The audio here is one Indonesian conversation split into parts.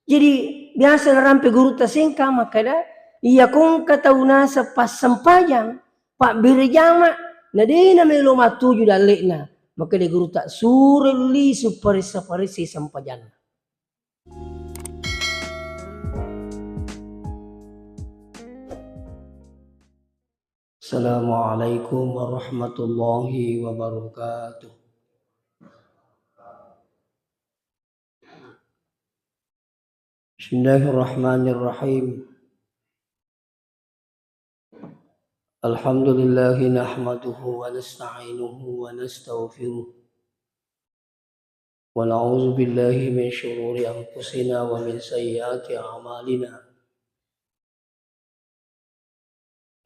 Jadi biasa rampe guru tasengka makada iya kong katauna pas sampajang pak berjama na dena melo matuju dalekna maka de guru tak sureli suparisi sampajan. Assalamualaikum warahmatullahi wabarakatuh. Bismillahirrahmanirrahim. Alhamdulillahi nahmaduhu wa nasta'inuhu wa nastaghfiruh. Wa na'udzu billahi min syururi anfusina wa min sayyiati a'malina.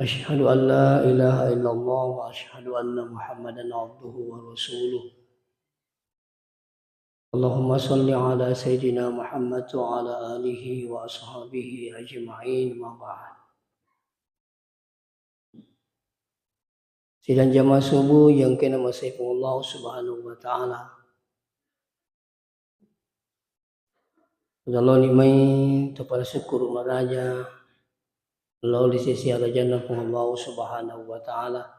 Asyhadu an la ilaha illallah wa asyhadu anna Muhammadan abduhu wa rasuluh. Allahumma salli ala sayyidina Muhammad wa ala alihi wa ashabihi ajma'in ma ba'd. Sidang jamaah subuh yang kena masihkan Allah Subhanahu wa taala. Allah ni mai kepada syukur maraja Allah di sisi Allah Allah Subhanahu wa taala.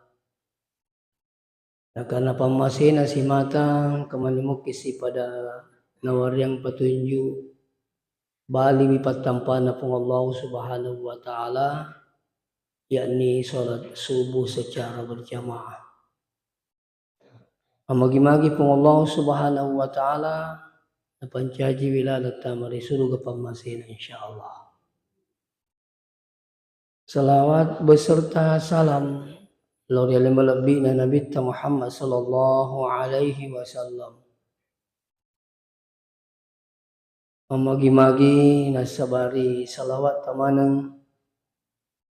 Dan karena pamasina si matang kemanimuk isi pada nawar yang petunjuk bali mipatampan pun Allah Subhanahu wa taala yakni salat subuh secara berjamaah. Amagi-magi pun Allah Subhanahu wa taala napancaji wiladat tamari surga pamasina insyaallah. Salawat beserta salam Lord yang lebih Nabi Muhammad sallallahu alaihi wasallam. Magi-magi nasabari salawat tamanang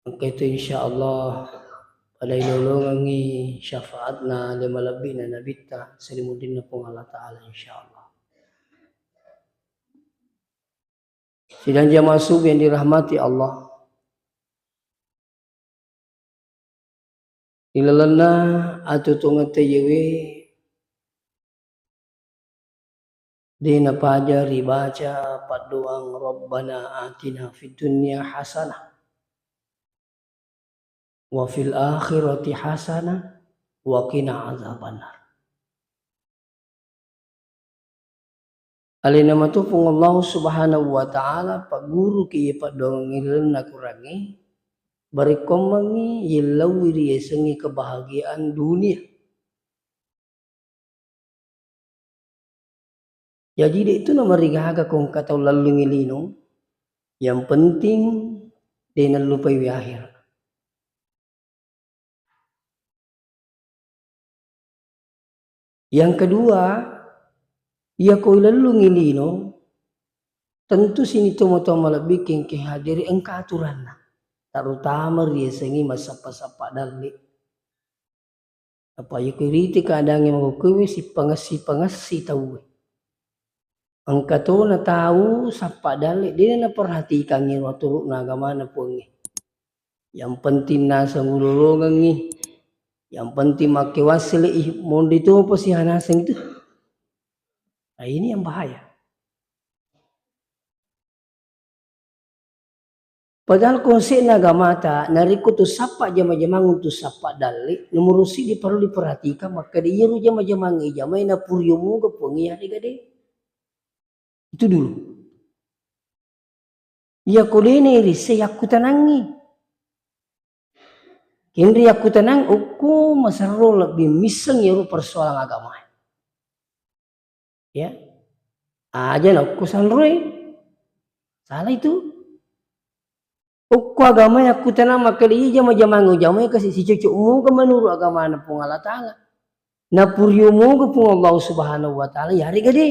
itu insyaallah pada ilolongangi syafaatna lima lebih Nabi ta selimuddin pun Allah taala insyaallah. Sidang jamaah subuh yang dirahmati Allah. Ilalana atau tungate yewe dina pajari baca paduang Rabbana atina fid dunya hasanah wa fil akhirati hasanah wa qina azabannar. Alina matupung Allah Subhanahu wa taala pak guru ki padong ngilna kurangi bari komangi yelawiri sengi kebahagiaan dunia. Jadi itu nomor rigaga kong kata lalu ngilino yang penting dia lupai akhir. Yang kedua, ia kau lalu ngilino, tentu sini tomo-tomo lebih kengke hadiri engka aturan. Terutama dia sengi masa-sapa dali. Apa ya kiriti kadang yang mengukuwi si pengasi tahu. Engka tu na tahu sapa dali dia na perhatikan ni waktu agama na pun. Yang penting nasa ngululungan ni. Yang penting make wasili mau itu apa sih hanaseng itu. Nah ini yang bahaya. Padahal konsep agama ta nariku tu sapa jama-jamang tu sapa dalik nomor si di perlu diperhatikan maka dia ru jama-jamang jamai na puryomu ke pengi hari gade. Itu dulu. Ya kodene rise aku tenangi. Kini aku tenang, aku masalah lebih miseng ya persoalan agama. Ya, aja nak aku sanroi, salah itu. Aku agama yang aku tenang maka dia jama-jamang kasih si cucumu ke menurut agama na pun Allah Taala. Na puryumu ke pun Allah Subhanahu wa taala ya hari gede.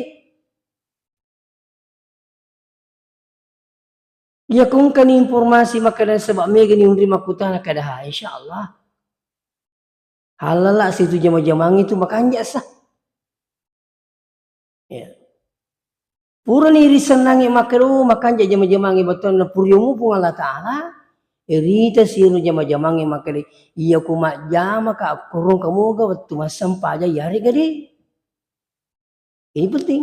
Ya kungkan informasi maka dan sebab mega ni undi makutana kadaha insyaallah. Halala situ jama-jamang itu makanya sah. Ya. Pura ni risenangi makaru makanya jama-jamang betul na puryomu pun Allah Taala. Erita siru jama-jamang makari iya kuma jama ka kurung kamu ga waktu masam paja ya hari gede. Ini penting.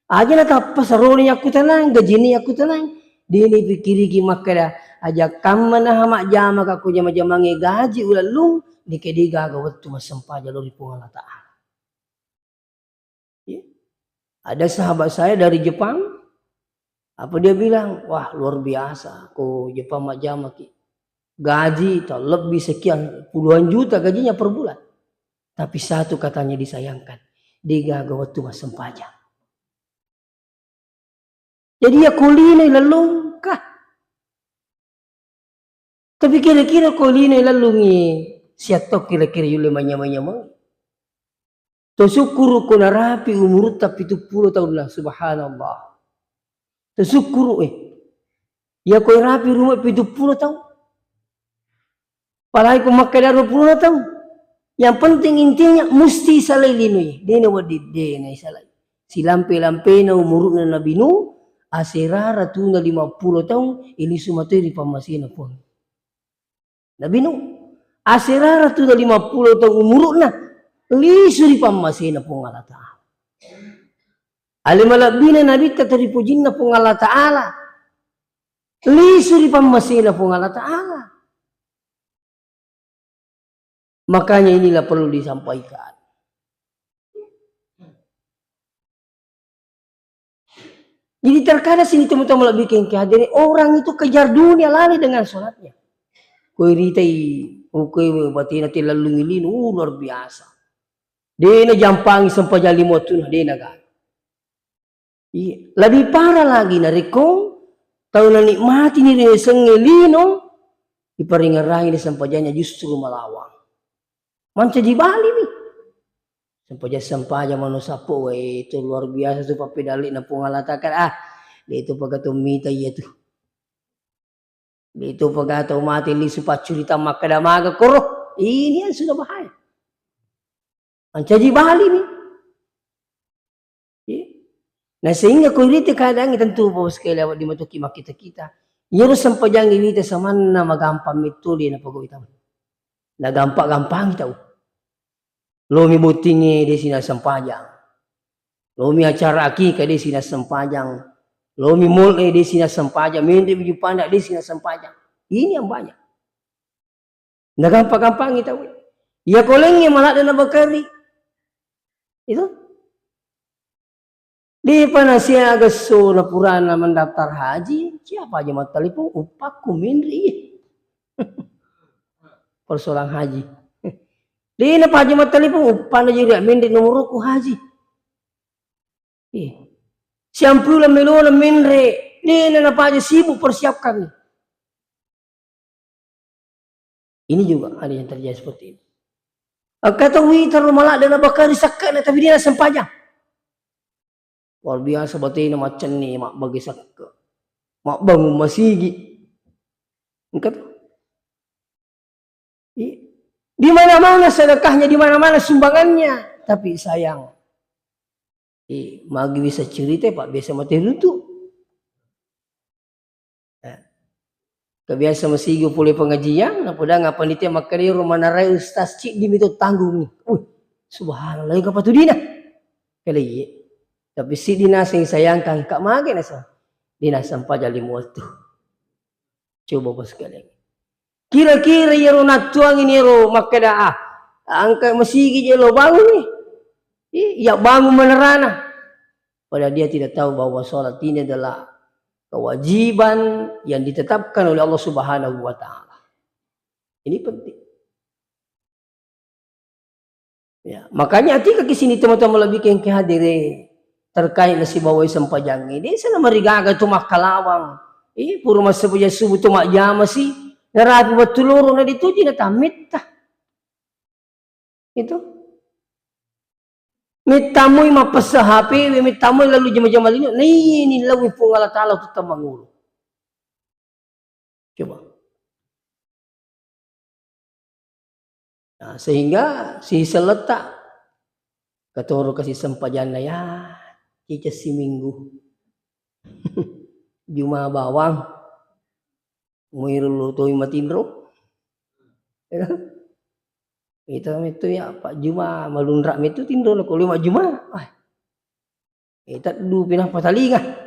Aja na pasaroni aku tenang, gajini aku tenang. Dini pikiri ki makada aja kamana hamak jama aku jama-jama gaji ulalung ni kediga gawat tu masempa jalur Allah Ta'ala. Ya. Ada sahabat saya dari Jepang, apa dia bilang, wah luar biasa, aku Jepang mak jama ki. Gaji tak lebih sekian puluhan juta gajinya per bulan. Tapi satu katanya disayangkan, dia gawat tu masempajang. Jadi ya kulinay lalong ka. Tapi kira-kira kulinay lalong siyatok kira-kira yung manya-manya. Tasukuru ko na rapi umurut tapi 70 tahun lah, subhanallah. Tasukuru ya ko rapi rumah 70 tahun. Palagi ko makadaro 20 tahun. Yang penting intinya mesti salay linoy. Dina wadid dina salay. Silampe-lampe na umurut na nabinu. Asirara tu na 50 tahun ini sumatay di pamasina po. Nabinu. Asirara tu na 50 tahun umurut na lisu di pamasina po ng Allah Ta'ala. Alimalabina nabita taripujin na po ng Allah Ta'ala. Lisu di pamasina po ng Allah Ta'ala. Makanya inilah perlu disampaikan. Jadi terkadang sini teman-teman lebih kehadiran orang itu kejar dunia lari dengan sholatnya. Koi ritai, koi batina lalu ngilin, luar biasa. Dia jampangi sampai jali motun, dia naga. Lebih parah lagi narikong, tahu na nikmati ni sengilino, iparingarai ni sampajanya justru melawang. Manca di Bali nih. Sampaja manusapo itu luar biasa tuh papedali na pungalatakan itu pagatumita iya tuh. Itu pagato mati li supacurita makadamaga koro. Ini yang sudah bahaya. Manca di Bali nih. Nah sehingga kuliti kadang tentu bos sekali awak dimatuki kita. Yero sampajang ini sama na magampang mituli na pagawita. Na gampang tahu. Lomi butingi di sini sempajang. Lomi acara akikah di sini sempajang. Lomi mulai di sini sempajang. Mindi biju pandak di sini sempajang. Ini yang banyak. Nah gampang kita. Ya kolengnya malah dan bakari. Itu. Di panasya agaso na purana mendaftar haji. Siapa aja mata telepon upaku mindri. Persoalan haji. Di na paji mata telepon upan aja dia mindri nomor ku haji. Siampul la melona mindri. Di na paji sibuk persiapkan. Ini juga ada yang terjadi seperti ini. Kata wita rumah dan bakari sakana tapi dia sempajang. Luar biasa batin macam ni mak bagi sakka. Mak bangun masigi. Engkau di mana-mana sedekahnya, di mana-mana sumbangannya, tapi sayang. Magi bisa cerita Pak biasa mati lutu. Kebiasa masih pulih pengajian, napoda ngapanitia makari rumah narai ustaz cik dimito tanggung nih. Subhanallah ka patudina. Kali tapi si dina sing sayangkan kak mage nasa. Dina sampai jali muatu. Coba bos sekalian. Kira-kira yero natuang ini yero makada angka masigi jelo bangun nih. Ya bangun menerana. Padahal dia tidak tahu bahwa sholat ini adalah kewajiban yang ditetapkan oleh Allah Subhanahu wa Ta'ala. Ini penting. Ya, makanya hati ke sini teman-teman lebih ke hadire terkait nasi bawai sempajang ini. Sana marigaga tu makalawang. Puro masabuja subuh tu mak jama sih. Narapi batuluro na dito di natamit ta. Itu. Mitamoy mapasahapi, mitamoy lalu jama-jama linyo. Ini lawi po ng Allah Ta'ala ito tamangulo. Coba. Nah, sehingga si seletak katoro kasi sampajan na ya, cica si minggu. Juma bawang. Muiro luto yung matindro. Itu ya Pak Juma malunrak itu tindro na ko 5 Juma. Taddu pinah patalinga.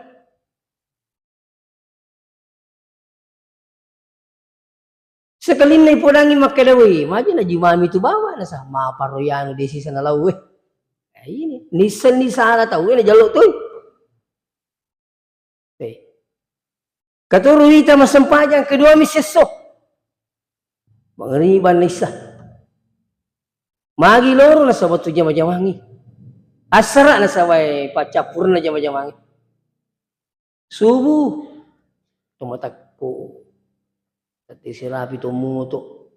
Sekalin na ipudangi makadawi, maji na jumami tu bawa na sa maparoyano desi sa nalaw ini nisan ni sana tahu na jaluk tu. Katuru ita masempajang kedua miseso. Mangriban nisa. Magi loro na sa batu jama-jamangi. Asra na sa way pacapur na jama-jamangi. Subuh tumatak ko. Tati sirapi to muto.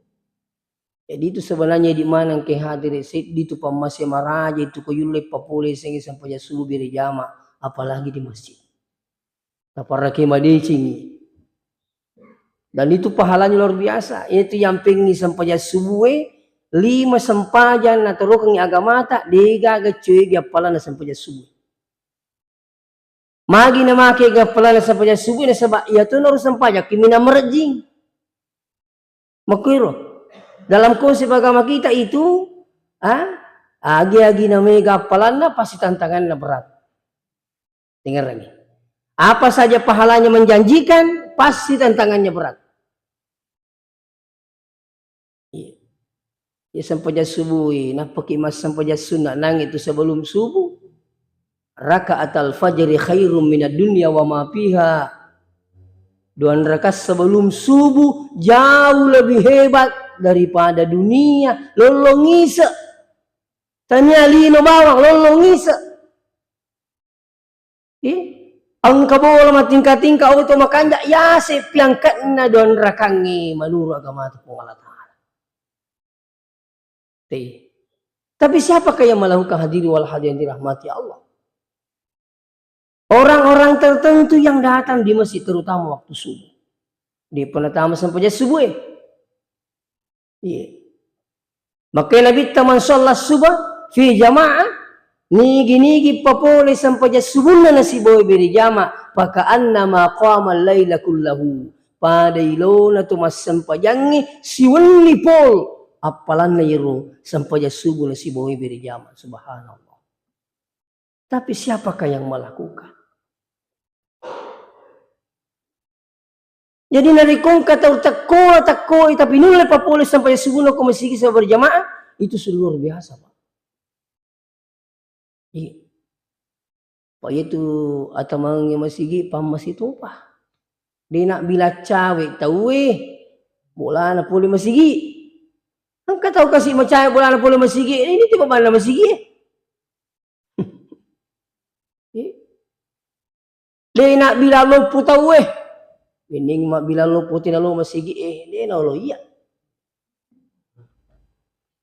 Jadi itu sebenarnya di mana ke hadir di itu pamasya maraja itu ko yule papule sing sampai subuh di jama apalagi di masjid. Taparake madecing. Dan itu pahalanya luar biasa. Itu yang pengi sampai subuh 5 sempajan na turukang agama tak dega gacuy gapalan sampai subuh. Magi na make gapalan sampai subuh na sabak ya tu naru sampaja kimina merjing. Makwiro. Dalam konsep agama kita itu, agi-agi na may gapalan na pasti tantangan na berat. Dengar lagi. Apa saja pahalanya menjanjikan, pasti tantangannya berat. Ya sampai subuh, napakimas sampai sunnah nang itu sebelum subuh. Raka'at al-fajri khairum minad dunya wa ma fiha. 2 rakaat sebelum subuh jauh lebih hebat daripada dunia. Lolongisa. Tanya lino bawang lolongisa. Ang kabola matingka-tingka auto makanja ya sepiangkat na 2 rakangi menurut agama itu Allah Ta'ala. Tapi siapakah yang melakukan hadiri wal hadirin dirahmati Allah? Orang-orang tertentu yang datang di masjid terutama waktu subuh. Di penetama sampai subuh. Maka Nabi taman sholat subuh fi jamaah nigi-nigi papole sampai subuh na si boy beri jamaah paka annama qama al-laila kullahu pada ilona tumas sampajangi si wenni pol apalan na yero sampai subuh na si boy beri jamaah. Subhanallah. Tapi siapakah yang melakukan? Jadi narikong kata takko tapi nulai papole sampai subuh na kumasigi sa berjamaah itu luar biasa, Pak. Pak itu atamang yang masigi masih tumpah. Dia nak bila cawe tahu bola na pole masigi. Ang kataw kasi macawe bola na pole masigi ini tiba mana masigi. Dia nak bila lo putaw Bining bila lo putin lo masigi dia na lo iya.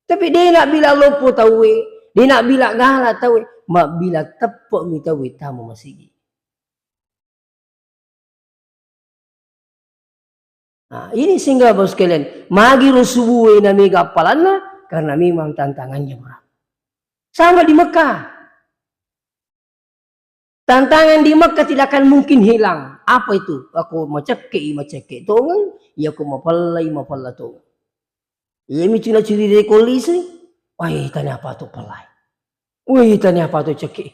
Tapi dia nak bila lo putaw dia nak bila gala tahu mak bila tepok mi tahu tamu masigi. Nah, ini sehingga bos sekalian magi subuh na mega palana karena memang tantangannya berat. Sama di Mekah. Tantangan di Mekah tidak akan mungkin hilang. Apa itu? Aku macake tongan, ya aku mapalai to. Iya mi cina ciri dari kolisi. Wah, tanya apa tuh palai? Wih, tanya apa tuh cekik?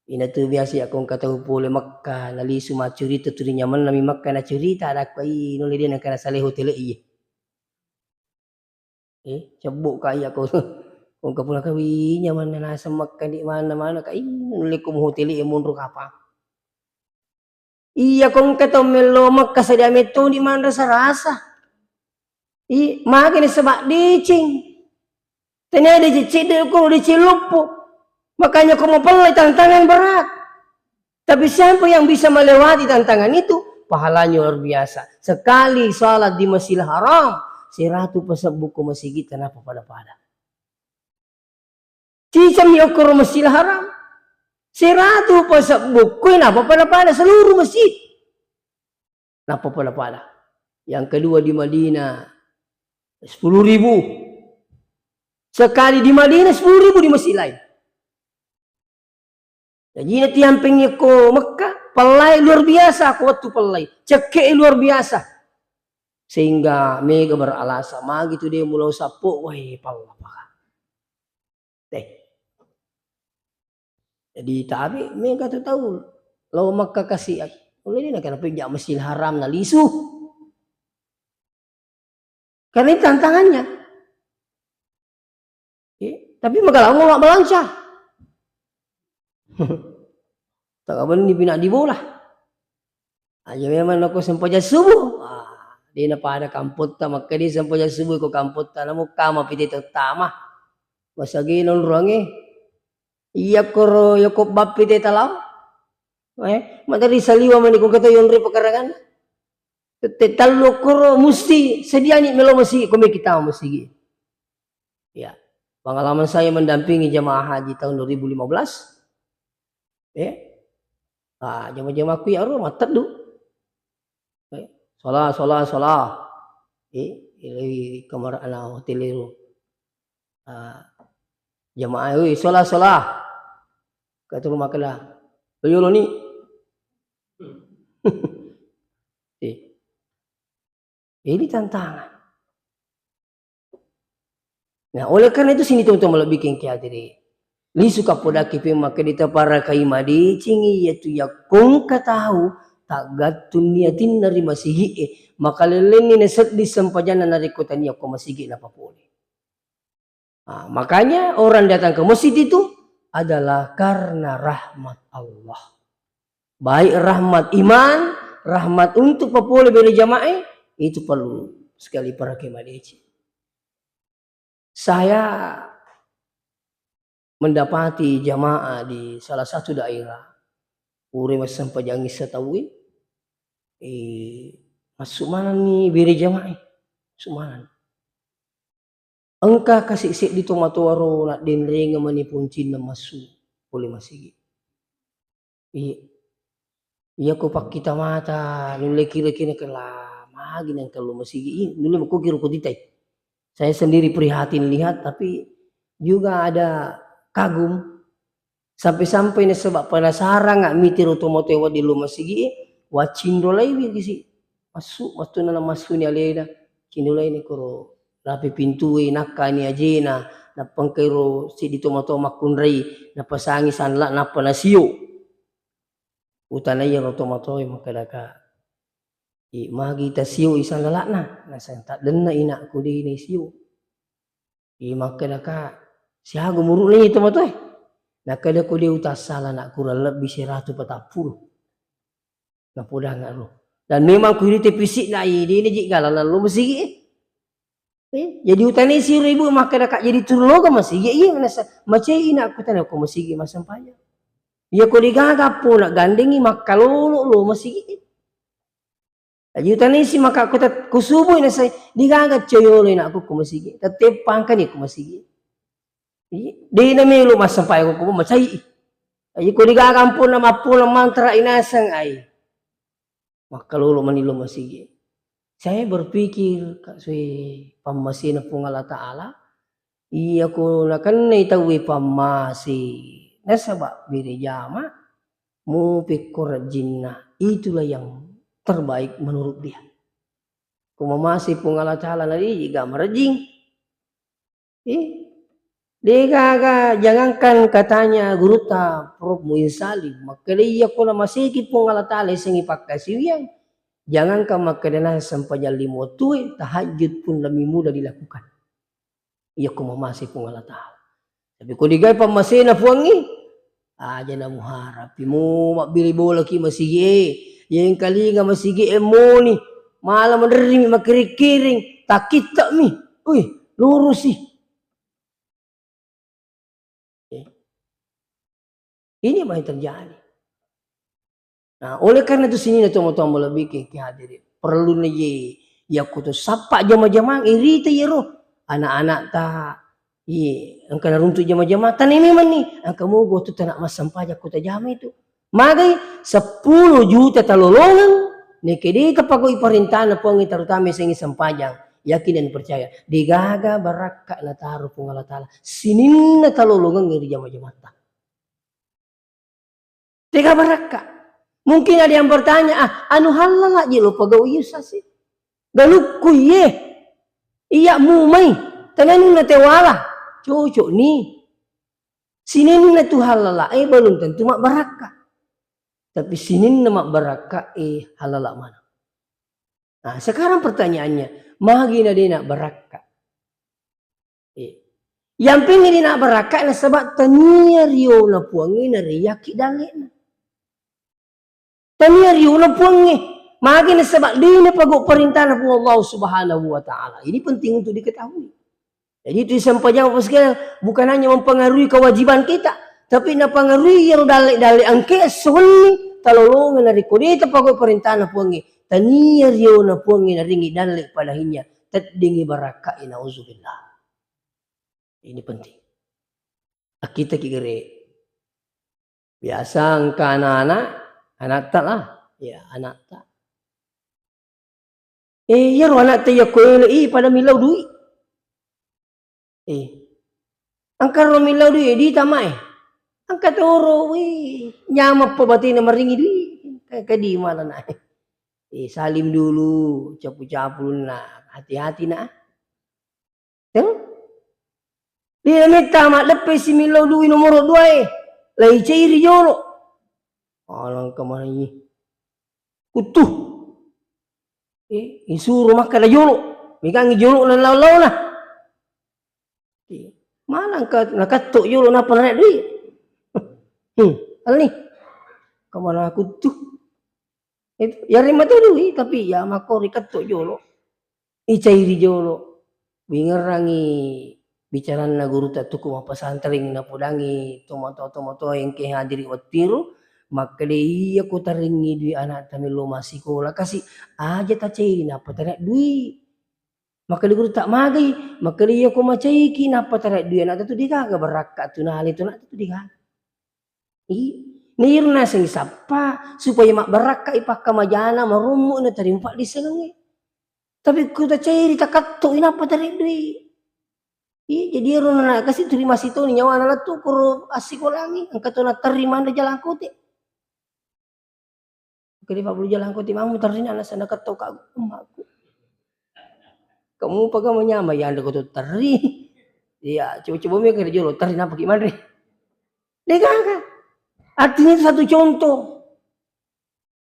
Ina tu biasa aku kata pole Mekah, nali suma cerita tu nyaman nami Mekah na cerita ada kai nuli dia nak kena saleh hotel iya. Cabuk kai aku. Kung kapula kawi nyaman na nasa Mekah di mana-mana kai nuli kum hotel iya mundur apa. Iya kung kata melo Mekah sa diameto di mana rasa. Makin sebab dicing. Tanya dia cedek ko dicelupo. Makanya kau mau pelai tantangan berat. Tapi siapa yang bisa melewati tantangan itu, pahalanya luar biasa. Sekali salat di Masjidil Haram, 100 pasal buku masjid kita napa pada-pada. Cicam yokur Masjidil Haram, 100 pasal buku napa pada-pada seluruh masjid. Napa pada-pada. Yang kedua di Madinah, 10.000. Sekali di Madinah 10.000 di masjid lain. Jadi nanti yang pengen ko Mekah, pelai luar biasa, aku waktu pelai, cekek luar biasa. Sehingga mega beralasan, gitu dia mulai sapu, wah pala. Jadi tapi mereka tu tahu law Makkah kasih oleh dia kenapa jak Masjidil Haram na lisu. Karena itu tantangannya. Tapi magalang mo balansa. Tak kapan ni bina di bola. Aja memang ako sampaja subuh. Di na pada kampot ta makadi sampaja subuh ko kampot ta namo kama piti tama. Masagi non ruange. Iya koro yoko bab piti talaw. Matari saliwa man ko kato yon ri pakarangan. Tetalo koro musti sediani melo masih kami kita masih. Ya. Pengalaman saya mendampingi jamaah haji tahun 2015. Jamaah aku ya rumah teduh. Solah. Ilai kamar ana hotel itu. Jamaah solah. Kata rumah kala. Ayo lo ni. Ini tantangan. Nah, oleh karena itu sini teman-teman lebih kengkia diri. Li suka poda kipi maka dita para kaimadi cingi yaitu ya kong katahu tak gatun niatin dari masihi maka leleni neset di sempajanan dari kota niya ko masigi na papuli. Makanya orang datang ke masjid itu adalah karena rahmat Allah. Baik rahmat iman, rahmat untuk papuli beli jamaah itu perlu sekali para kaimadi. Saya mendapati jamaah di salah satu daerah ure mas sampajangi setawi masuk mana nih beri jamaah masuk mana engka kasih sik di tomato waro nak den renga mani puncin na masuk boleh masih iya ko pak kita mata nule kira-kira kala magi nang kalau masih nule ko kira ko ditai. Saya sendiri prihatin lihat tapi juga ada kagum sampai-sampai nih sebab penasaran nggak mitir otomotif di rumah sigi wacindo lagi gisi masuk waktu nana masuk ni aleda cindo lagi nih koro rapi pintu nakka ni ajena na pangkero si di tomato makunrai na pasangi sanla na panasio utanay yang otomotif makadaka magi tasio isang lalakna nasa tak denna ina ko di ni siyo makadaka siya gumuru ni ito mo to nakada ko di utasala na kurang lebih 140 na puda nga ro dan memang ko iti fisik na di ni jigala lalu masigi jadi utani si ribu makadaka jadi turloga masigi iya nasa macay ina ko tanaw ko masigi masampaya iya ko digaga po na gandingi makalolo lo masigi Ajutanisi maka aku tak kusubuh na say digagat coyolo na ako kumasigi. Tatepang kani kumasigi. Di na may lumas sampai ako kumasay. Ay ko digagampo na mapulang mantra inasang ay. Makalulo manilo masigi. Saya berpikir kasi pamasi na pong Allah Ta'ala. Iya ko na kanay tawi pamasi. Nasaba birijama. Mupikor jinna. Itulah yang terbaik menurut dia. Kumamasi pung Allah Ta'ala nari juga merejing. Dia jangankan katanya guru ta Prof Muin Salim. Maka dia ko na masikit pung Allah Ta'ala isang ipagkasiwiyang. Jangankan makadana sampai jam 5 tuwe tahajud pun lebih mudah dilakukan. Ia kumamasi pung Allah Ta'ala. Tapi ko digay pamasi na puangi. Aja na muharap. Mo mabili bola ki masigi yang kali nga masigi emoni malam menerimi makiring-kiring tak kita mi lurus sih ini apa yang terjadi. Nah oleh karena itu sini teman-teman lebih ke hadirin perlu nih ya kutu sapa jama-jama irita ya roh anak-anak tak angka naruntuk jama-jama tan ini man nih angka mau gua tuh tanak mas sampah kota jama itu magai 10 juta talolongan nekedi kapag iparintahan na po ang itarutami sa isang pajang yakin dan percaya digaga baraka na taro pong Allah Ta'ala sinin na talolongan ng jama-jamata diga baraka mungkin ada yang bertanya anu halala jilo pagawi sasi galuk kuye iya mumay tananong na tewala cucu ni Sinin na tu halala belum tentu mak barakah. Tapi sinin na mak barakah halala mana. Nah sekarang pertanyaannya, magina dia nak barakah. Yang pengen dia nak barakah na sebab tania rio na puangi na riyaki dalik na. Tania rio na puangi. Magina sebab dia na pagok perintah na pun Allah Subhanahu wa Ta'ala. Ini penting untuk diketahui. Jadi itu sampainya apa sekali bukan hanya mempengaruhi kewajiban kita, tapi mempengaruhi yang dalik-dalik angke sewani talolongan dari kodeta pagok perintah na puangi. Tania rio na puangi na ringi dalik pada hinya. Tadingi barakah inauzubillah. Ini penting. Kita kira biasa angka anak tak lah, ya anak tak. Ya anak tak ya koile pada milau duit. Angka ro milau duit di tamai. Angka toro nyama pa batin na maringi duit. Kadi malah na. Salim dulu, capu-capu na, hati-hati na. Dia minta mak lepas si milau duit nomor 2 lai cairi jolo. Alang kemana ini? Kutuh. Isuruh makan dah jolo. Megang jolo na law lah. Malang nak katuk jolo napa nak duit? Hal ni. Kemana kutuh? Itu ya rima tu duit tapi ya makori katuk jolo. Cairi jolo. Bingerangi bicara na guru tak tuku apa santring na pudangi tomato yang ke hadiri watiru maka dia aku taringi dui anak tamilo masih sekolah kasih aja tak cairi napa tarik dui maka dia guru tak magi maka dia aku macai ki napa tarik dui anak tu digaga berakat tu nali tu nak tu digaga nirna sing sapa supaya mak berakat ipaka majana marumu na tarimpak di sengi tapi ku tak cairi tak katuk napa tarik dui. Jadi orang nak kasih terima situ ni nyawa anak tu kuro asik ulangi angkat tu nak terima anda jalan kote. Kali 40 jalan kote mamu terima anak sana ketok aku. Kamu pakai menyama ya anda kau teri. Ya coba-coba mereka jual teri apa gimana? Degangkan. Artinya itu satu contoh.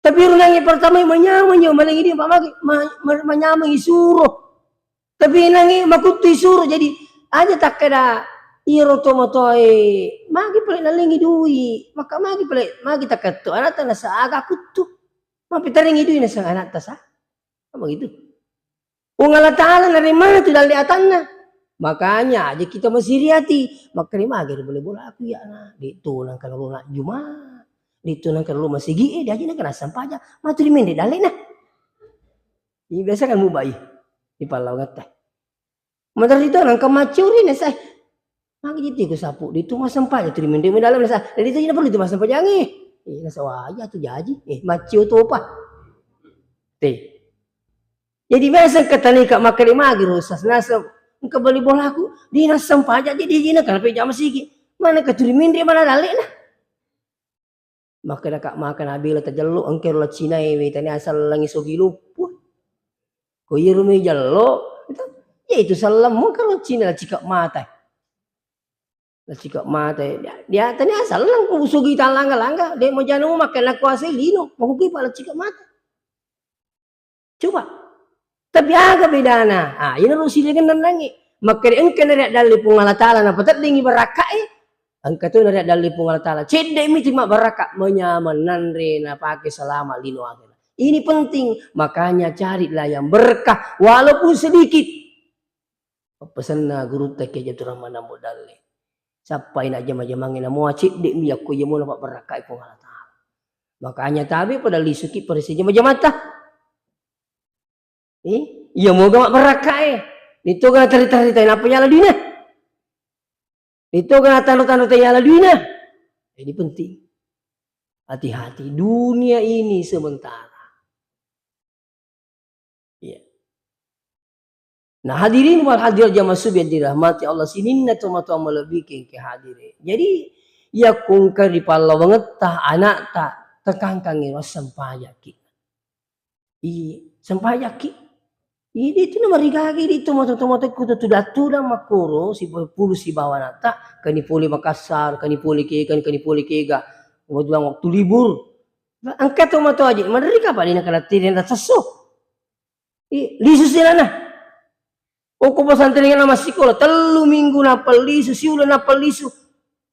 Tapi orang yang pertama menyama malah ini pak magi menyama isuruh. Tapi nangi makutu isuruh jadi aja tak kena iro tomato magi pelik nalingi dui maka magi pelik magi tak ketu anak tanah saaga kutu mapi taringi dui nasa anak tasa apa gitu Allah Ta'ala nerima tu dari atanna makanya aja kita masih riati maka magi boleh bola aku ya nah itu nang kalau nak juma itu nang kalau masih gie dia aja nak kena sampah aja maturi mende dalek nah ini biasa kan mubai di palau ngata Mantar itu orang kemacuri nih saya. Magi jadi aku sapu di itu mas sampah jadi mende dalam nasa. Jadi itu tidak perlu itu mas sampah jangan. Nasa wajah tu jadi. Macio tu apa? Jadi biasa kata ni kak makan magi rusas nasa. Engkau beli bola aku di nasa sampah aja jadi jina kalau pejam masih. Mana keturi mende mana dalik lah. Maka dah kak makan habis lah terjeluk engkau lah Cina tani asal langi sogi lupa. Kau irumi jeluk. Ya itu salam mau kalau Cina lah cikak mata. Lah cikak mata dia tadi asal lang kusugi talangga-langga dia mau jangan makan aku asal lino mau pergi pada cikak mata. Coba. Tapi agak bedana. Ini harus silakan nandangi. Maka engkau nariak dalil pungala ta'ala napa tadingi barakah engkau tu nariak dalil pungala ta'ala. Cedek mi cuma barakah menyaman nanre na pakai selama lino akhir. Ini penting makanya carilah yang berkah walaupun sedikit. Pesan na guru tak kerja tu ramah nama dalil. Siapa yang nak jama-jamangin nama cik dek mi aku yang mau dapat berakai pun Allah Taala. Makanya tabi pada lisuki perisi jama-jamata. Ia mau dapat berakai. Itu kan cerita-cerita apa nyala dunia. Itu kan tanda-tanda nyala dunia. Ini penting. Hati-hati dunia ini sementara. Nah hadirin wal hadir jamaah subyah dirahmati Allah sinin na tumatu melebihi ke hadirin. Jadi ya kungkar di palau banget tah anak tak tekangkangi was sempayaki. Sempayaki. Idi itu na marigagi dito matotomoto kuto tudatuda makuro si pulu si bawa nata kanipuli Makassar, kanipuli Kega, wadlang waktu libur. Angkat tomato aja, madari ka pa din nakalatirin at saso. Lisus nila na. O kung pasantiringan na masikola, 3 minggu na palisu, siulan na palisu.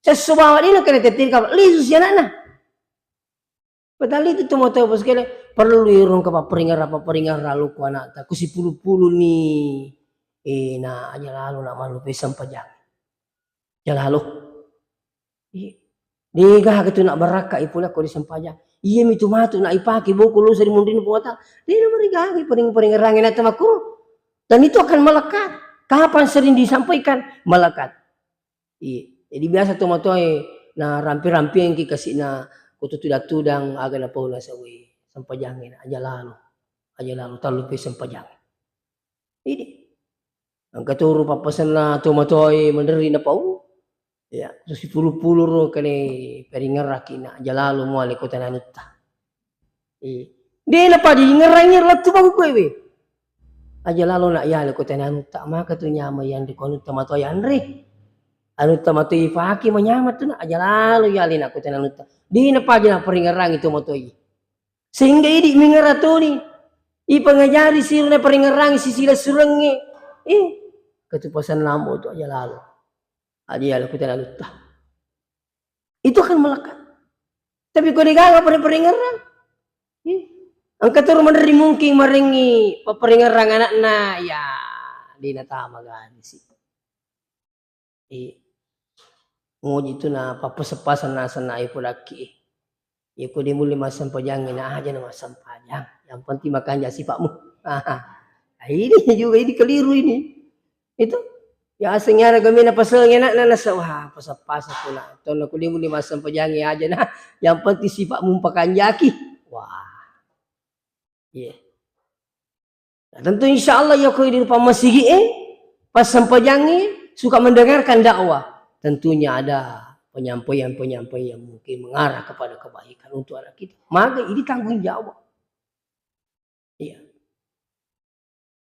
Saso bawa din nakalatirin ka pa, lisus yan na. Padahal itu tomato pas kaya perlu irong ka paparingar lalu ko anak ta kusi pulu-pulu ni na aja lalu na malupi sampajang. Ya lalu. Di gah gitu nak baraka ipula ko di sampajang. Iya mi tomato na ipaki buku lu sari mundin puata. Di na marigagi paring-paringar angin at makuro. Dan itu akan melekat. Kapan sering disampaikan melekat. Iya. Jadi biasa tomato na rampi-rampi yang kasih na kuto tudang aga na paula sa we sampajangin aja lalu talupi sampajangin. Ini ang katuro papasan na tomatoy mandari na pau. Ya, so si pulu-pulu ro kani peringar rakina aja lalu mo ali kota nanutta. Di na pa di ngarangir latu bagu ko we. Aja lalu na ya ali kota nanutta maka tu nyama yang di kono tomatoy andre. Anu tomatoy paki manyamat tu na aja lalu ya ali na kota nanutta. Di na pa na peringarang itu motoy. Sehingga idi mingaratoni. Ipangajari sila na peringarang si sila surangi. Ketupasan lambo itu aja lalu. Aja lalu kita lalu tah. Itu akan melekat. Tapi kau digaga pada peringarang. Ang katuro mandari mungkin maringi paperingarang anak na ya di na tama gani si. Ngoji itu na papasapasan na sana ipo laki. Ya ko di muli masampajangin na aja na masampajang. Yang penting makan jasi pakmu. Ini juga ini keliru ini. Itu ya asingnya kami na pasalnya na nasa wah pasapasa ko na. Ito na ko di muli masampajangin aja na. Yang penting si pakmu pakan jaki. Wah. Iya. Nah, tentu insya Allah ya ko di pamasigi pasampajangin suka mendengarkan dakwah. Tentunya ada penyampaian-penyampaian yang mungkin mengarah kepada kebaikan untuk anak kita. Maka ini tanggung jawab. Iya.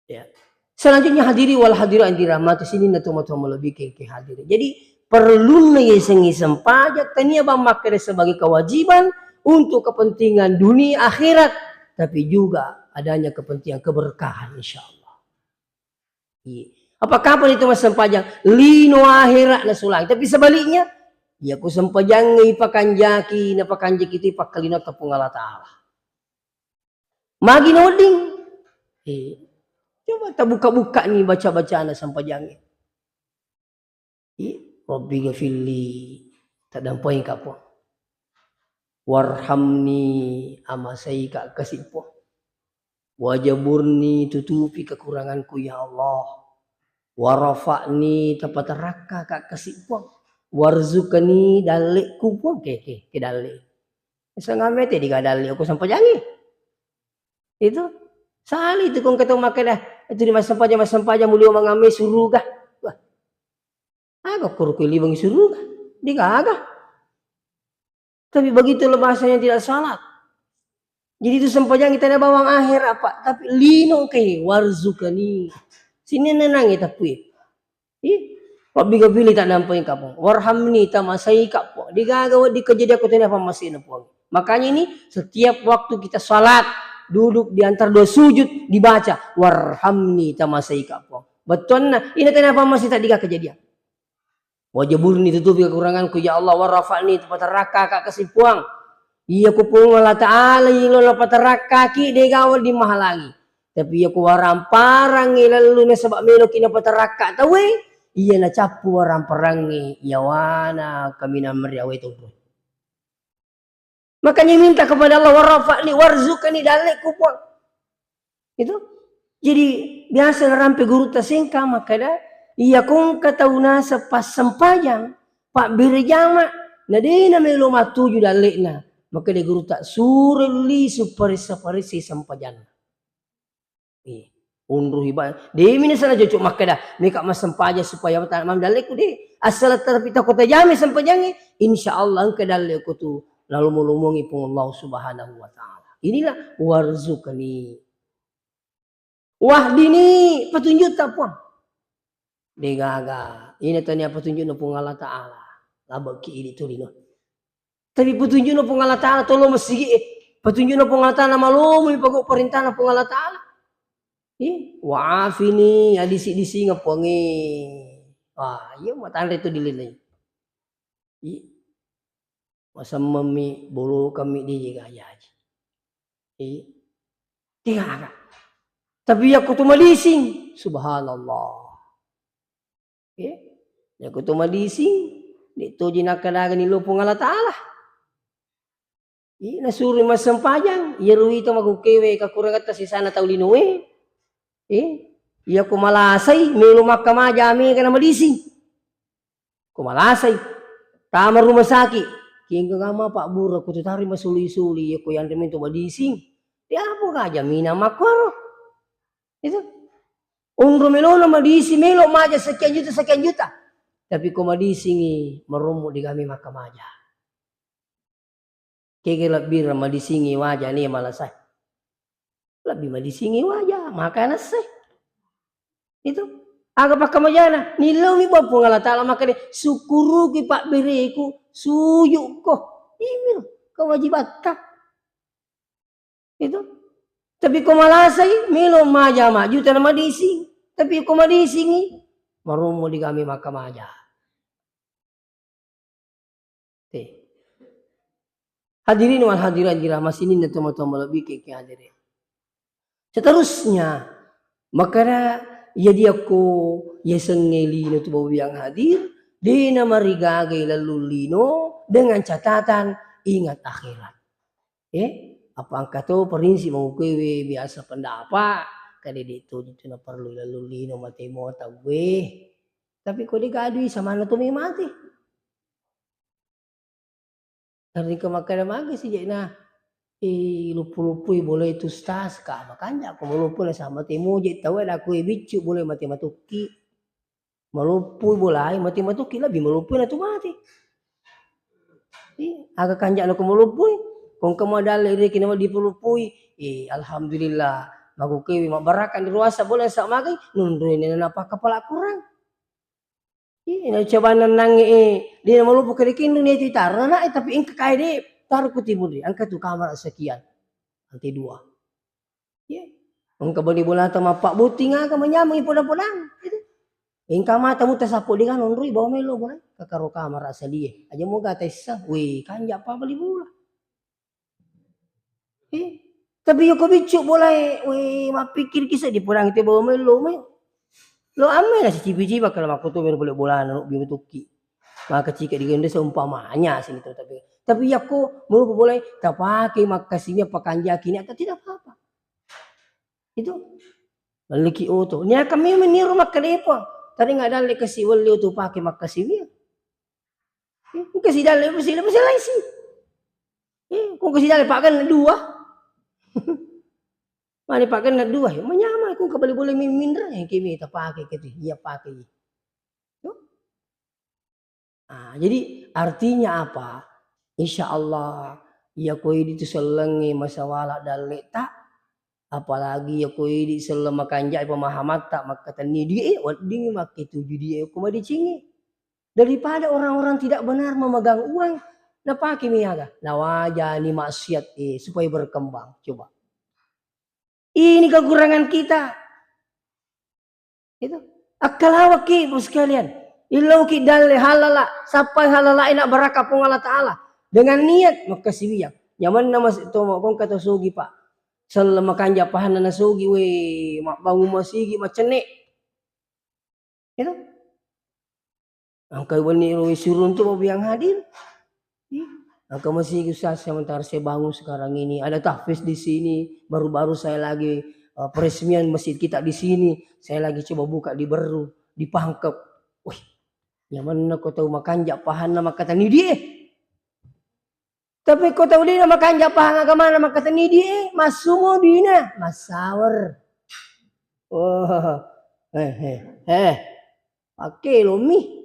Ya. Selanjutnya hadiri wal hadirin dirahmati sini na tomo-tomo lebih ke hadiri. Jadi perlu ngiseng-ngiseng pajak tania bang makere sebagai kewajiban untuk kepentingan dunia akhirat, tapi juga adanya kepentingan keberkahan insyaallah. Iya. Apakah kapan itu mas sempajang? Lino akhirat na sulang. Tapi sebaliknya, ya ku sempajang ipakanjaki na pakanjaki itu ipakalina tepung Allah Ta'ala. Magi noding. Coba tak buka-buka nih baca-baca na sempajangnya. Rabbi gafilli. Tak dampai kapo. Warhamni amasai kak kasipo. Wajaburni tutupi kekuranganku ya Allah. Warafa'ni tapat raka kak kasipong warzukani dalik kupong ke dalik sangamete di dalik aku sampajang itu sali itu kung ketemu makan itu di mas sampajang mulio mangame suruga wah agak kurukuli bang suruga di agak tapi begitu bahasanya tidak salah jadi itu sampajang kita ada bawang akhir apa tapi lino ke warzukani sini nenang kita pui. Rabbi gafili tak nampai kapong. Warhamni tamasai kapong. Digagawa di kejadian aku tanya apa masih napong. Makanya ini setiap waktu kita salat duduk di antara dua sujud dibaca warhamni tamasai kapong. Betul nah ini tanya apa masih tak diga kejadian. Wajaburni tutupi kekuranganku ya Allah warafani tempat raka kak kasipuang. Iya kupung Allah Ta'ala ilo lapat raka ki digawal di mahal lagi. Tapi aku warang parang lalu na sebab melo kina pataraka tawe iya na capu warang parangi yawana kami na meriawe itu. Makanya minta kepada Allah warafa'ni warzukani dalek kupang. Itu. Jadi biasa rampe guru tasingka maka dah iya kung katauna sa pas sempajang pak birjama na di na melo matuju dalek na maka dia guru tak sureli suparisi sempajang. Unruh ibadah. Dia mina sana cucuk makada. Mereka mas sempaja supaya mam dalek di asal terpita kota jami sempajangi. Insyaallah engke dalek tu lalu melumungi pun Allah Subhanahu wa taala. Inilah warzukani. Wah dini petunjuk tak puang. Degaga. Ini tanya petunjuk no pung Allah Ta'ala. Labak ki ini tuh dino. Tapi petunjuk no pung Allah Ta'ala tolong masih petunjuk no pung Allah Ta'ala malu pagok perintah no pung Allah Ta'ala. Waaf ini adisi ngapongi. Wah, iya matan itu dililai. Masa mami bulu kami di gaya aja. Tiga. Tapi aku tuh malising. Subhanallah. Aku tuh malising. Dito jinakadagan ni lupong Allah Ta'ala. Nasuri mas sempajang. Iya ruwi ito magukewe kakurang atas sana tau linuwe. Iya kumalasay. May lumakka majami ka na malising. Kumalasay. Tama rumah sakit. Kaya nga ma Pak Bura ko tutari masuli-suli. Iya ko yan rin ito malising. Di apa ka jamina makwaro. Itu. Undro melo na malising. Melo maja sekian juta. Tapi kung malisingi, marumo di kami makamaja. Kaya lebih malisingi wajah ni malasay. Lebih malisingi wajah, maka nasay. Itu. Aga pa kamajana, nilaw mi ba po nga latala makanya sukuru ki Pak Bereku, suyo ko. Imil, kawajibat ka. Itu. Tapi kung malasay, milo maja maju na malising. Tapi kung malisingi, marumo di kami makamaja. Hadirin wal hadirat dirahmati ini dan teman-teman lebih ke hadirin. Seterusnya, maka jadi aku yesengeli no tubaw yang hadir di nama rigagay lalulino dengan catatan ingat akhirat. Apa angka to perinsi mengukewe biasa pendapat kali dito na perlu lalulino mati mo tawe. Tapi kau digadui sama na to may mati. Karena kemakanan maga sih na lupu-lupui boleh itu stas ka makanya aku melupu na sama temu jadi tahu ada aku bicu boleh mati matuki melupu boleh mati matuki lebih melupu na tu mati. Agak kanjak aku melupui kung kamadali ri kina dipulupui alhamdulillah magukewi mabarakan di ruasa boleh sak magai nundui na apa kepala kurang. Coba nanangi dia melupu kerikin dunia itu taruh na tapi ingka kaya deh taruh ku timur deh angka tu kamar sekian nanti 2. Angka bani bola sama Pak Buting angka menyamai podang-podang gitu. Ingka mata muta sapu dengan nondrui bawa melo boleh kakaro kamar asal dia aja mau gata isa weh kanja apa beli bola. Tapi yo ko bicu boleh weh mapikir kisah di podang itu bawa melo meh. Lo ame lah si cibi-cibi kalau aku tuh boleh bola nanu bimu tuki. Maka jika digende seumpamanya sini tuh tapi aku mau boleh tak pakai makasihnya pakanja kini atau tidak apa-apa. Itu lagi auto. Nya kami meniru makadepo. Tadi nggak ada kasih wali tuh pakai makasihnya. Kasih dalil mesti lain sih. Kung kasih dalil pakai 2. Mana pakai na 2 menyamai kung kabali boleh mindra yang kimi ta pakai gitu iya pakai. Jadi artinya apa? Insya Allah ya koi itu selengi masawala dalek tak apalagi ya koi di selama kanjai pemahaman tak maka tani dia wading mak itu judi aku mah dicingi daripada orang-orang tidak benar memegang uang na pakai miaga nawajani maksiat supaya berkembang coba. Ini kekurangan kita. Itu. Akalawak ki bos sekalian. Ilau ki dalil halala. Sampai halala enak barakah pung Allah Ta'ala. Dengan niat makasiwiyak. Nyaman nama itu kong kata sugi pak. Selama kanja pahan na sugi we. Mak bangun masigi macenek. Itu. Angkai wani ruwi surun tu yang hadir. Angka masih kisah sementara saya bangun sekarang ini ada tahfiz di sini baru-baru saya lagi peresmian masjid kita di sini saya lagi coba buka di Beru di Pangkep. Wih, yang mana kau tahu makan japahan nama kata ni dia. Tapi kau tahu dia nama makan japahan agama nama kata ni dia masumo dina masawar. Oh, pakai lomi.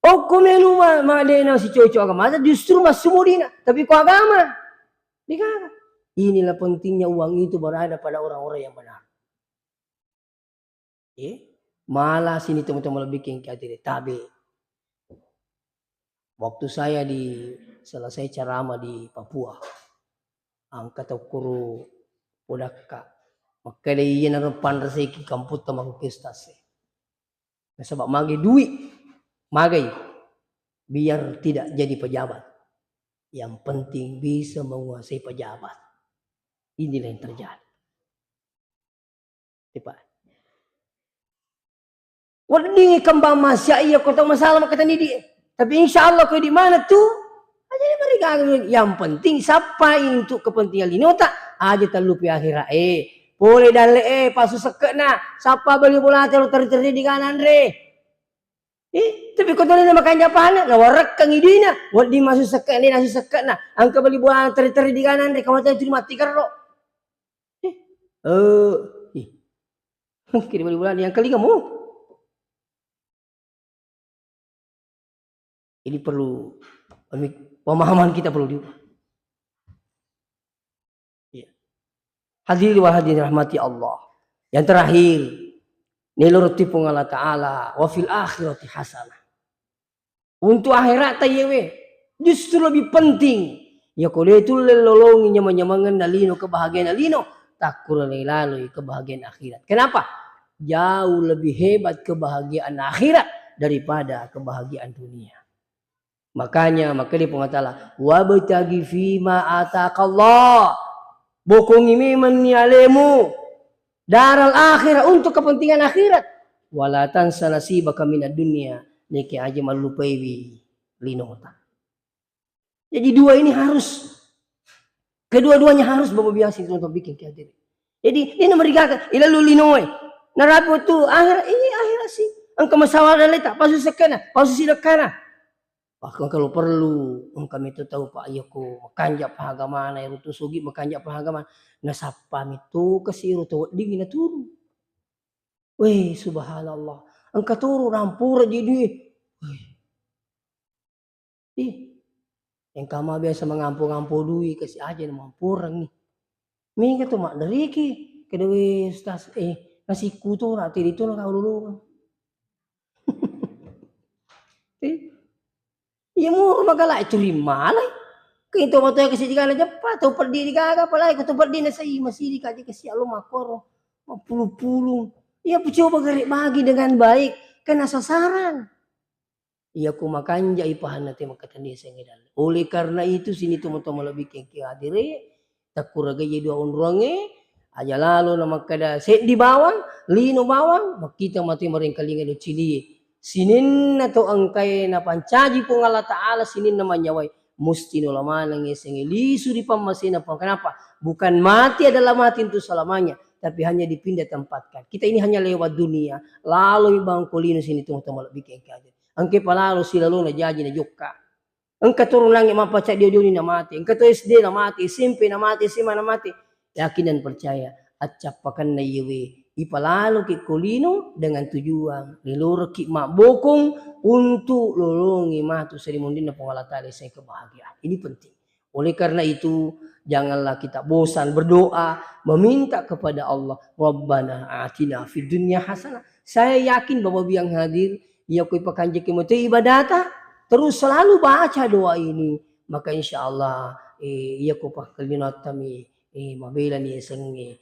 Oh kumenu madena si cocok agama justru mas sumudina tapi ku agama dikata Inilah pentingnya uang itu berada pada orang-orang yang benar. Malah sini teman-teman lebih kengkatiri tabe. Waktu saya selesai ceramah di Papua, angkat ukuru podakka. Maka dia iya narepan reseki kamput tamaku kestase. Sebab magi duit, magai biar tidak jadi pejabat. Yang penting bisa menguasai pejabat. Inilah yang terjadi. Cepat. Wadini kembang masya iya kota masalah kata ni dia. Tapi insya Allah kau di mana tuh? Aja mereka yang penting siapa untuk kepentingan ini tak aja terlupi akhirat boleh dale pasu seket na siapa beli bola terjadi di kanan re. Tapi kau tahu nama kanja pana na warak kang idina wadi masuk seket ni nasi seket na angka beli bola terjadi di kanan re kamu tahu mati karo. Kira beli bola yang kali kamu. Ini perlu pemahaman kita perlu diubah. Ya. Hadirin wa hadirin rahmati Allah. Yang terakhir, nilurti Allah Ta'ala wa fil akhirati hasanah. Untuk akhirat tayewe justru lebih penting. Ya kalau itu lelolongi nyaman-nyamangan nalino kebahagiaan nalino takur lalu kebahagiaan akhirat. Kenapa? Jauh lebih hebat kebahagiaan akhirat daripada kebahagiaan dunia. Makanya dia pengatalah wabtagi fima ataqallah bokong ini menialemu daral akhirat untuk kepentingan akhirat wala tansa nasibaka minad dunya niki aja malupai linota. Jadi dua ini harus kedua-duanya harus bawa biasa untuk bikin kehadiran. Jadi ini mereka ilalu linoy narapo tu akhirat ini akhirat sih angka masalah leta pasu sekana pasu sidakana. Bahkan kalau perlu, kami itu tahu Pak Ayoko, makanjak pahagamana, irutu sugi makanjak pahagamana. Nasapa itu kesiru tuh dingin turu. Weh subhanallah, angka turu rampur jadi. Yang kama biasa mengampu-ngampu duit kasih aja mampurang nih. Minggu tuh mak dari ki, kedua stas nasi kutu rati itu lah kau dulu. Ya mau magala curi malay. Kito mo tayo kasi di ka na dyan pa. Ito perdi di ka palay. Kito perdi na sa masih di ka kasi alo makoro. Mapulong-pulong. Iya coba bagi dengan baik. Kena sasaran. Iya kumakan jay pahan natin magkatandi sa ngidal. Oleh karena itu sini tumo-tumo lebih kengkihadiri. Takuraga jadi onronge. Aja lalo na magkada set di bawang. Lino bawang. Makita mati maring kalingan do cili. Sinin na to ang kay na pancaji po Allah Ta'ala sinin naman nyaway. Musti nulaman ang isang ilisu di pamasina po. Kenapa? Bukan mati adalah mati itu selamanya. Tapi hanya dipindah tempatkan. Kita ini hanya lewat dunia. Lalu ibang kulino sini tunggu-tunggu lebih kayak ang kepalalo sila lo na jaji na jukka. Ang katurun lang yung mapacak dia na mati. Ang katu SD na mati. SMP na mati. Sima na mati. Yakin dan percaya. At capakan na iwi. Ipalalo ki kulino dengan tujuan nilur ki mak bokong untuk lolongi matu serimundin na pengalatali saya kebahagiaan. Ini penting. Oleh karena itu janganlah kita bosan berdoa meminta kepada Allah Rabbana atina fid dunya hasanah. Saya yakin Bapak yang hadir ya koi pakanjaki mote ibadata terus selalu baca doa ini maka insyaallah ya ko pakalina tami mabela ni sengi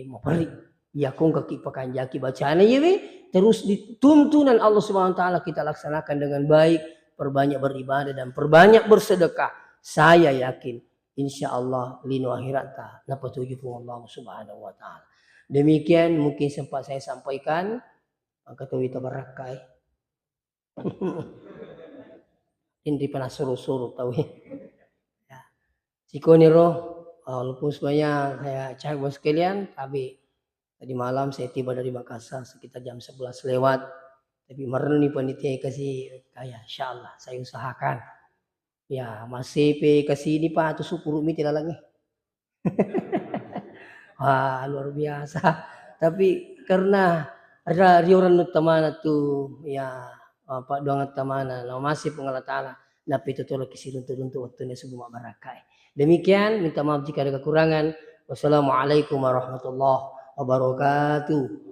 mapari ya kung kaki pakanjaki bacaan yewe terus dituntunan Allah Subhanahu wa taala kita laksanakan dengan baik, perbanyak beribadah dan perbanyak bersedekah. Saya yakin insyaallah lino akhirat napatuju pun Allah Subhanahu wa taala. Demikian mungkin sempat saya sampaikan katawi tabarakai. Hindi pa nasuru-suru tahu ya. Sikoni roh walaupun semuanya saya cek bos sekalian tapi tadi malam saya tiba dari Makassar sekitar jam 11 lewat. Tapi marah nih panitia kasih kayak insyaallah saya usahakan. Ya masih kasih ini Pak tuh syukur umi tidak lagi. Wah luar biasa. Tapi karena ada rioran utamana tuh ya Pak doang utamana. Masih pengalat Allah. Napi itu tuh kisirun turun waktunya sebelum barakai. Demikian, minta maaf jika ada kekurangan. Wassalamualaikum warahmatullahi wabarakatuh.